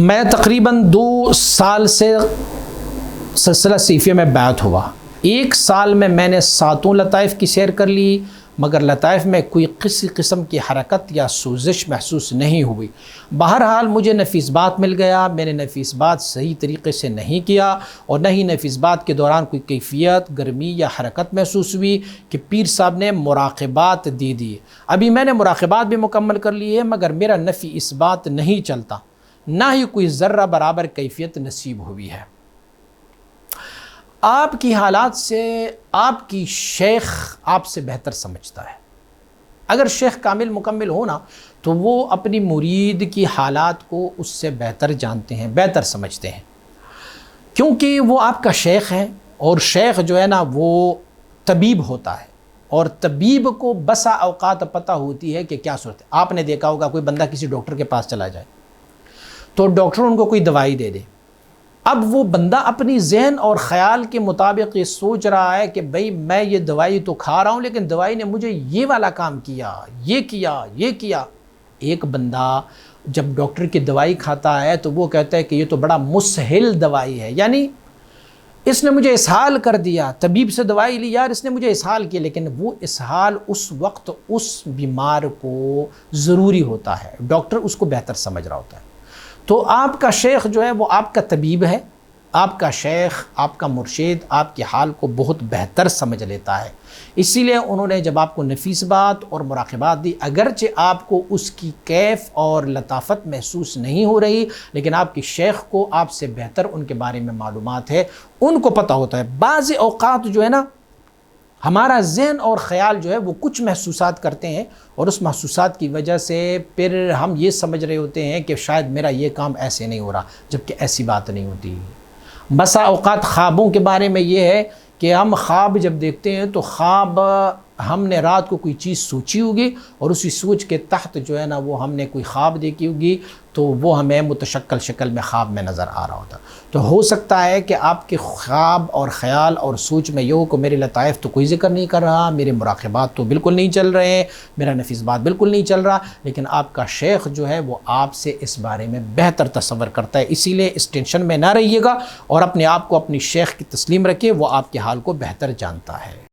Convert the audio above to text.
میں تقریباً 2 سال سے سلسلہ صیفیہ میں بیعت ہوا. 1 سال میں نے 7 لطائف کی سیر کر لی، مگر لطائف میں کوئی کسی قسم کی حرکت یا سوزش محسوس نہیں ہوئی. بہرحال مجھے نفیس بات مل گیا. میں نے نفیس بات صحیح طریقے سے نہیں کیا، اور نہ ہی نفیس بات کے دوران کوئی کیفیت، گرمی یا حرکت محسوس ہوئی کہ پیر صاحب نے مراقبات دی. ابھی میں نے مراقبات بھی مکمل کر لی ہے، مگر میرا نفی اس بات نہیں چلتا، نہ ہی کوئی ذرہ برابر کیفیت نصیب ہوئی ہے. آپ کی حالات سے آپ کی شیخ آپ سے بہتر سمجھتا ہے. اگر شیخ کامل مکمل ہونا تو وہ اپنی مرید کی حالات کو اس سے بہتر جانتے ہیں، بہتر سمجھتے ہیں، کیونکہ وہ آپ کا شیخ ہے. اور شیخ جو ہے نا وہ طبیب ہوتا ہے، اور طبیب کو بسا اوقات پتہ ہوتی ہے کہ کیا صورت ہے. آپ نے دیکھا ہوگا کوئی بندہ کسی ڈاکٹر کے پاس چلا جائے تو ڈاکٹر ان کو کوئی دوائی دے دے. اب وہ بندہ اپنی ذہن اور خیال کے مطابق یہ سوچ رہا ہے کہ بھئی میں یہ دوائی تو کھا رہا ہوں، لیکن دوائی نے مجھے یہ والا کام کیا، یہ کیا. ایک بندہ جب ڈاکٹر کی دوائی کھاتا ہے تو وہ کہتا ہے کہ یہ تو بڑا مسہل دوائی ہے، یعنی اس نے مجھے اسہال کر دیا. طبیب سے دوائی لی، یار اس نے مجھے اسہال کیا، لیکن وہ اسہال اس وقت اس بیمار کو ضروری ہوتا ہے، ڈاکٹر اس کو بہتر سمجھ رہا ہوتا ہے. تو آپ کا شیخ جو ہے وہ آپ کا طبیب ہے. آپ کا شیخ، آپ کا مرشد آپ کی حال کو بہت بہتر سمجھ لیتا ہے. اسی لیے انہوں نے جب آپ کو نفیس بات اور مراقبات دی، اگرچہ آپ کو اس کی کیف اور لطافت محسوس نہیں ہو رہی، لیکن آپ کی شیخ کو آپ سے بہتر ان کے بارے میں معلومات ہے، ان کو پتہ ہوتا ہے. بعض اوقات جو ہے نا ہمارا ذہن اور خیال جو ہے وہ کچھ محسوسات کرتے ہیں، اور اس محسوسات کی وجہ سے پھر ہم یہ سمجھ رہے ہوتے ہیں کہ شاید میرا یہ کام ایسے نہیں ہو رہا، جبکہ ایسی بات نہیں ہوتی. بسا اوقات خوابوں کے بارے میں یہ ہے کہ ہم خواب جب دیکھتے ہیں تو خواب ہم نے رات کو کوئی چیز سوچی ہوگی، اور اسی سوچ کے تحت جو ہے نا وہ ہم نے کوئی خواب دیکھی ہوگی، تو وہ ہمیں متشکل شکل میں خواب میں نظر آ رہا ہوتا. تو ہو سکتا ہے کہ آپ کے خواب اور خیال اور سوچ میں یہ ہو کہ میرے لطائف تو کوئی ذکر نہیں کر رہا، میرے مراقبات تو بالکل نہیں چل رہے ہیں، میرا نفیس بات بالکل نہیں چل رہا، لیکن آپ کا شیخ جو ہے وہ آپ سے اس بارے میں بہتر تصور کرتا ہے. اسی لیے اس ٹینشن میں نہ رہیے گا، اور اپنے آپ کو اپنی شیخ کی تسلیم رکھیے، وہ آپ کے حال کو بہتر جانتا ہے.